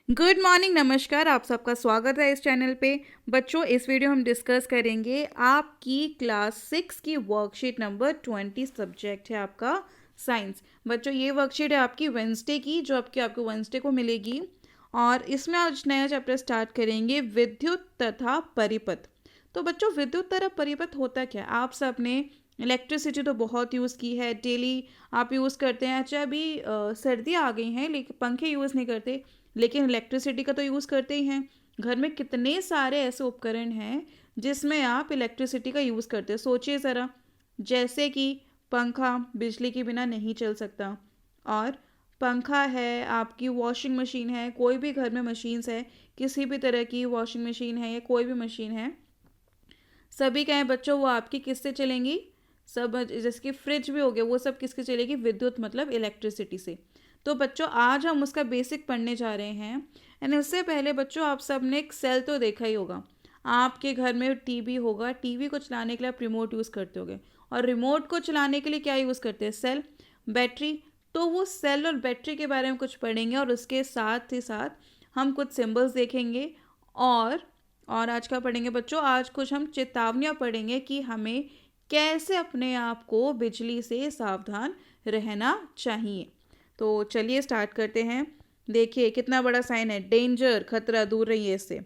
Good morning, नमस्कार। आप सबका स्वागत है इस चैनल पे। बच्चों, इस वीडियो हम डिस्कस करेंगे आपकी क्लास 6 की वर्कशीट नंबर 20। सब्जेक्ट है आपका साइंस। बच्चों, ये वर्कशीट है आपकी वेंसडे की, जो आपको वेंसडे को मिलेगी। और इसमें आज नया चैप्टर स्टार्ट करेंगे, विद्युत तथा परिपथ। तो बच्चों, विद्युत तथा परिपथ होता क्या है? आप सब ने इलेक्ट्रिसिटी तो बहुत यूज़ की है, डेली आप यूज़ करते हैं। अच्छा, अभी सर्दियाँ आ गई हैं लेकिन पंखे यूज़ नहीं करते, लेकिन इलेक्ट्रिसिटी का तो यूज़ करते ही हैं। घर में कितने सारे ऐसे उपकरण हैं जिसमें आप इलेक्ट्रिसिटी का यूज़ करते हैं। सोचिए ज़रा, जैसे कि पंखा बिजली के बिना नहीं चल सकता, और पंखा है, आपकी वॉशिंग मशीन है, कोई भी घर में मशीन्स है, किसी भी तरह की वॉशिंग मशीन है या कोई भी मशीन है, सभी क्या है बच्चों, वो आपकी किससे चलेंगी? सब, जैसे कि फ्रिज भी हो गया, वो सब किसके चलेगी? विद्युत मतलब इलेक्ट्रिसिटी से। तो बच्चों, आज हम उसका बेसिक पढ़ने जा रहे हैं। एंड उससे पहले बच्चों, आप सब ने एक सेल तो देखा ही होगा। आपके घर में टीवी होगा, टीवी को चलाने के लिए आप रिमोट यूज़ करते होगे, और रिमोट को चलाने के लिए क्या यूज़ करते हैं? Cell, battery. तो वो सेल और बैटरी के बारे में कुछ पढ़ेंगे, और उसके साथ ही साथ हम कुछ सिंबल्स देखेंगे। और आज का पढ़ेंगे बच्चों, आज कुछ हम चेतावनियाँ पढ़ेंगे कि हमें कैसे अपने आप को बिजली से सावधान रहना चाहिए। तो चलिए स्टार्ट करते हैं। देखिए कितना बड़ा साइन है, डेंजर, खतरा, दूर रहिए इससे।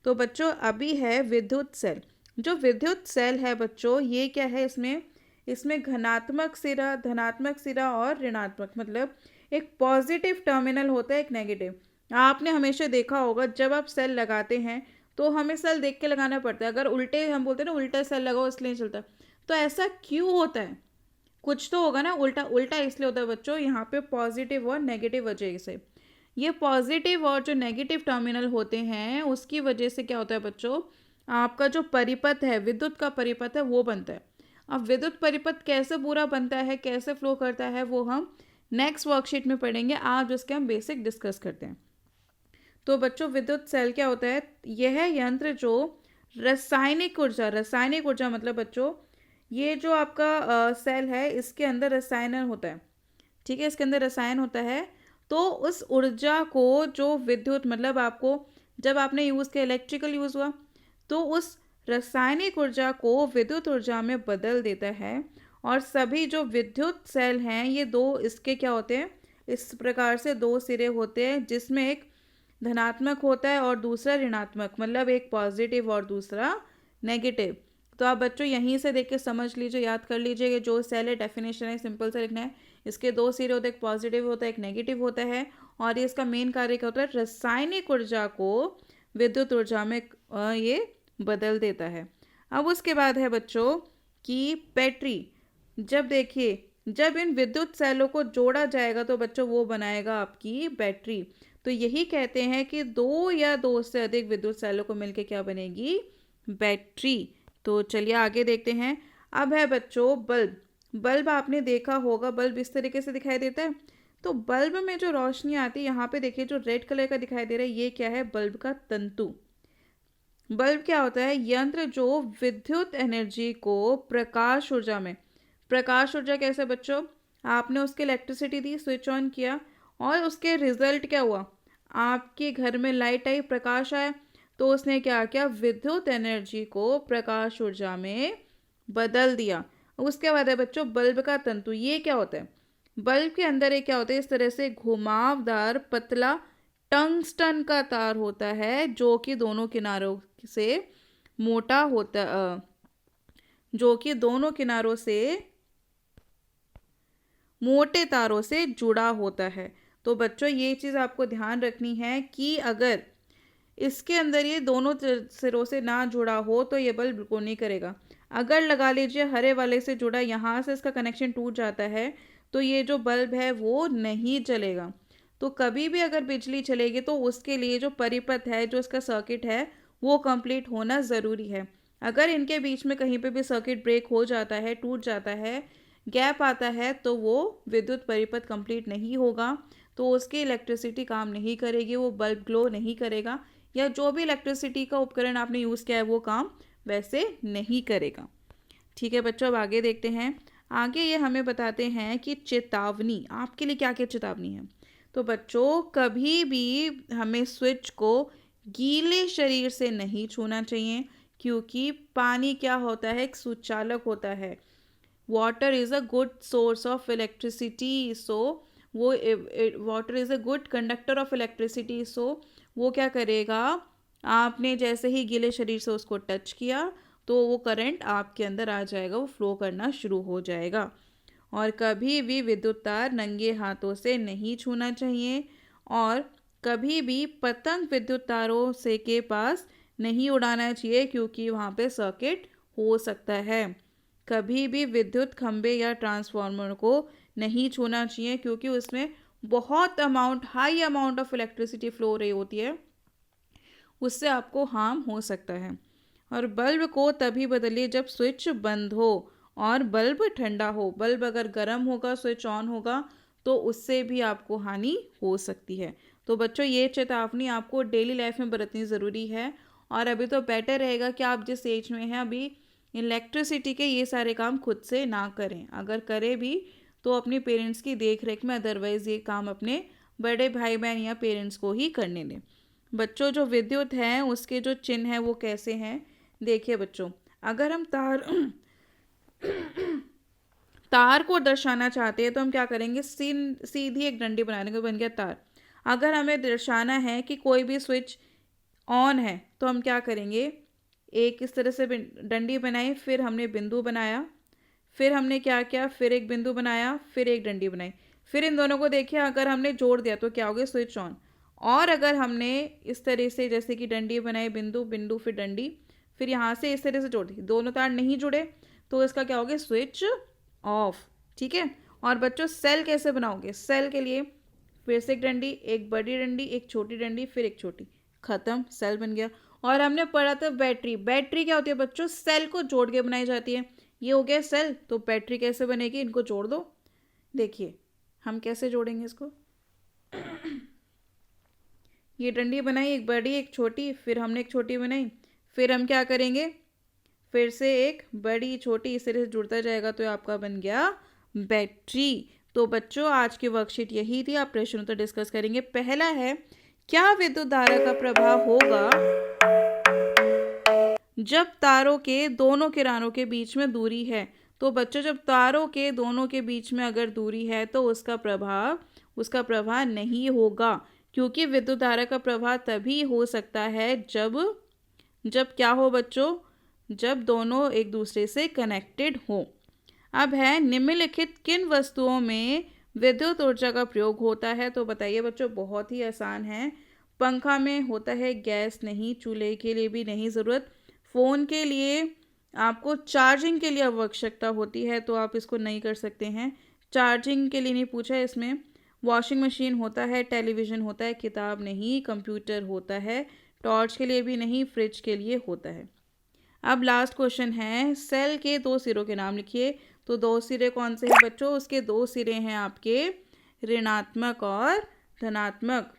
तो बच्चों, अभी है विद्युत सेल। जो विद्युत सेल है बच्चों, ये क्या है? इसमें धनात्मक सिरा और ऋणात्मक, मतलब एक पॉजिटिव टर्मिनल होता है, एक नेगेटिव। आपने हमेशा देखा होगा, जब आप सेल लगाते हैं तो हमें सेल देख के लगाना पड़ता है। अगर उल्टे हम बोलते हैं ना, उल्टा सेल लगाओ इसलिए नहीं चलता। तो ऐसा क्यों होता है? कुछ तो होगा ना। उल्टा उल्टा इसलिए होता है बच्चों, यहाँ पे पॉजिटिव और नेगेटिव वजह से। ये पॉजिटिव और जो नेगेटिव टर्मिनल होते हैं, उसकी वजह से क्या होता है बच्चों, आपका जो परिपथ है, विद्युत का परिपथ है, वो बनता है। अब विद्युत परिपथ कैसे पूरा बनता है, कैसे फ्लो करता है, वो हम नेक्स्ट वर्कशीट में पढ़ेंगे। आज उसके हम बेसिक डिस्कस करते हैं। तो बच्चों, विद्युत सेल क्या होता है? यह यंत्र जो रासायनिक ऊर्जा मतलब बच्चों, ये जो आपका सेल है, इसके अंदर रसायन होता है। ठीक है, इसके अंदर रसायन होता है। तो उस ऊर्जा को, जो विद्युत मतलब आपको, जब आपने यूज़ किया, इलेक्ट्रिकल यूज़ हुआ, तो उस रासायनिक ऊर्जा को विद्युत ऊर्जा में बदल देता है। और सभी जो विद्युत सेल हैं, ये दो, इसके क्या होते हैं, इस प्रकार से दो सिरे होते हैं, जिसमें एक धनात्मक होता है और दूसरा ऋणात्मक, मतलब एक पॉजिटिव और दूसरा नेगेटिव। तो आप बच्चों यहीं से देख के समझ लीजिए, याद कर लीजिए कि जो सेल है, डेफिनेशन है, सिंपल से लिखना है। इसके दो सिरे होते हैं, एक पॉजिटिव होता है, एक नेगेटिव होता है। और ये इसका मेन कार्य क्या होता है? रासायनिक ऊर्जा को विद्युत ऊर्जा में ये बदल देता है। अब उसके बाद है बच्चों कि बैटरी। जब देखिए, जब इन विद्युत सेलों को जोड़ा जाएगा तो बच्चों वो बनाएगा आपकी बैटरी। तो यही कहते हैं कि दो या दो से अधिक विद्युत सेलों को मिलकर क्या बनेगी? बैटरी। तो चलिए आगे देखते हैं। अब है बच्चों बल्ब। बल्ब आपने देखा होगा, बल्ब इस तरीके से दिखाई देता है। तो बल्ब में जो रोशनी आती है, यहाँ पे देखिए जो रेड कलर का दिखाई दे रहा है, ये क्या है? बल्ब का तंतु। बल्ब क्या होता है? यंत्र जो विद्युत एनर्जी को प्रकाश ऊर्जा कैसे बच्चों? आपने उसके इलेक्ट्रिसिटी दी, स्विच ऑन किया, और उसके रिजल्ट क्या हुआ? आपके घर में लाइट आई, प्रकाश आया। तो उसने क्या किया? विद्युत एनर्जी को प्रकाश ऊर्जा में बदल दिया। उसके बाद है बच्चों बल्ब का तंतु। ये क्या होता है? बल्ब के अंदर एक क्या होता है? इस तरह से घुमावदार पतला टंगस्टन का तार होता है, जो कि दोनों किनारों से मोटा होता जो कि दोनों किनारों से मोटे तारों से जुड़ा होता है। तो बच्चों, ये चीज़ आपको ध्यान रखनी है कि अगर इसके अंदर ये दोनों सिरों से ना जुड़ा हो तो ये बल्ब बिल्कुल नहीं करेगा। अगर लगा लीजिए हरे वाले से जुड़ा, यहाँ से इसका कनेक्शन टूट जाता है, तो ये जो बल्ब है वो नहीं चलेगा। तो कभी भी अगर बिजली चलेगी तो उसके लिए जो परिपथ है, जो इसका सर्किट है, वो कंप्लीट होना ज़रूरी है। अगर इनके बीच में कहीं पे भी सर्किट ब्रेक हो जाता है, टूट जाता है, गैप आता है, तो वो विद्युत परिपथ कंप्लीट नहीं होगा। तो उसकी इलेक्ट्रिसिटी काम नहीं करेगी, वो बल्ब ग्लो नहीं करेगा, या जो भी इलेक्ट्रिसिटी का उपकरण आपने यूज़ किया है वो काम वैसे नहीं करेगा। ठीक है बच्चों, अब आगे देखते हैं। आगे ये हमें बताते हैं कि चेतावनी, आपके लिए क्या क्या चेतावनी है। तो बच्चों कभी भी हमें स्विच को गीले शरीर से नहीं छूना चाहिए, क्योंकि पानी क्या होता है, एक सुचालक होता है। Water is a good source of electricity, so वो water is a good conductor of electricity, so वो क्या करेगा, आपने जैसे ही गीले शरीर से उसको टच किया तो वो करंट आपके अंदर आ जाएगा, वो फ्लो करना शुरू हो जाएगा। और कभी भी विद्युत तार नंगे हाथों से नहीं छूना चाहिए, और कभी भी पतंग विद्युत तारों से के पास नहीं उड़ाना चाहिए, क्योंकि वहाँ पे सर्किट हो सकता है। कभी भी विद्युत खंभे या ट्रांसफार्मर को नहीं छूना चाहिए, क्योंकि उसमें बहुत high amount of electricity flow हो रही होती है, उससे आपको हार्म हो सकता है। और बल्ब को तभी बदलिए जब स्विच बंद हो और बल्ब ठंडा हो। बल्ब अगर गर्म होगा, स्विच ऑन होगा, तो उससे भी आपको हानि हो सकती है। तो बच्चों ये चेतावनी आपको डेली लाइफ में बरतनी ज़रूरी है। और अभी तो बेटर रहेगा कि आप जिस एज में हैं अभी, इलेक्ट्रिसिटी के ये सारे काम खुद से ना करें। अगर करें भी तो अपने पेरेंट्स की देख रेख में, अदरवाइज़ ये काम अपने बड़े भाई बहन या पेरेंट्स को ही करने दें। बच्चों जो विद्युत हैं उसके जो चिन्ह हैं वो कैसे हैं, देखिए बच्चों, अगर हम तार को दर्शाना चाहते हैं तो हम क्या करेंगे, सीधी एक डंडी बना देंगे, बन गया तार। अगर हमें दर्शाना है कि कोई भी स्विच ऑन है तो हम क्या करेंगे, एक इस तरह से डंडी बनाई, फिर हमने बिंदु बनाया, फिर हमने क्या किया, फिर एक बिंदु बनाया, फिर एक डंडी बनाई, फिर इन दोनों को देखिए अगर हमने जोड़ दिया तो क्या हो गया, स्विच ऑन। और अगर हमने इस तरह से जैसे कि डंडी बनाई, बिंदु बिंदु फिर डंडी, फिर यहाँ से इस तरह से जोड़ दी, दोनों तार नहीं जुड़े, तो इसका क्या हो गया, स्विच ऑफ। ठीक है। और बच्चों सेल कैसे बनाओगे, सेल के लिए फिर से एक डंडी, एक बड़ी डंडी, एक छोटी डंडी, फिर एक छोटी, खत्म, सेल बन गया। और हमने पढ़ा था बैटरी, बैटरी क्या होती है बच्चों, सेल को जोड़ के बनाई जाती है। ये हो गया सेल, तो बैटरी कैसे बनेगी, इनको जोड़ दो। देखिए हम कैसे जोड़ेंगे इसको, ये डंडी बनाई, एक बड़ी एक छोटी, फिर हमने एक छोटी बनाई, फिर हम क्या करेंगे, फिर से एक बड़ी छोटी, इस तरह से जुड़ता जाएगा, तो आपका बन गया बैटरी। तो बच्चों आज की वर्कशीट यही थी, आप प्रश्न उत्तर डिस्कस करेंगे। पहला है, क्या विद्युत धारा का प्रभाव होगा जब तारों के दोनों किनारों के बीच में दूरी है। तो बच्चों जब तारों के दोनों के बीच में अगर दूरी है तो उसका प्रभाव नहीं होगा, क्योंकि विद्युत धारा का प्रभाव तभी हो सकता है जब क्या हो बच्चों, जब दोनों एक दूसरे से कनेक्टेड हो। अब है, निम्नलिखित किन वस्तुओं में विद्युत ऊर्जा का प्रयोग होता है। तो बताइए बच्चों, बहुत ही आसान है। पंखा में होता है, गैस नहीं, चूल्हे के लिए भी नहीं ज़रूरत, फ़ोन के लिए आपको चार्जिंग के लिए आवश्यकता होती है, तो आप इसको नहीं कर सकते हैं, चार्जिंग के लिए नहीं पूछा है इसमें। वॉशिंग मशीन होता है, टेलीविज़न होता है, किताब नहीं, कंप्यूटर होता है, टॉर्च के लिए भी नहीं, फ्रिज के लिए होता है। अब लास्ट क्वेश्चन है, सेल के दो सिरों के नाम लिखिए। तो दो सिरे कौन से हैं बच्चों, उसके दो सिरे हैं आपके ऋणात्मक और धनात्मक,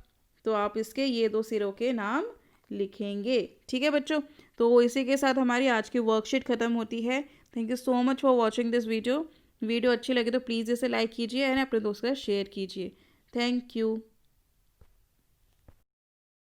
तो आप इसके ये दो सिरों के नाम लिखेंगे। ठीक है बच्चों, तो इसी के साथ हमारी आज की वर्कशीट ख़त्म होती है। Thank you so much for watching this video. Video अच्छी लगे तो प्लीज़ इसे लाइक कीजिए एंड अपने दोस्तों के साथ शेयर कीजिए। Thank you.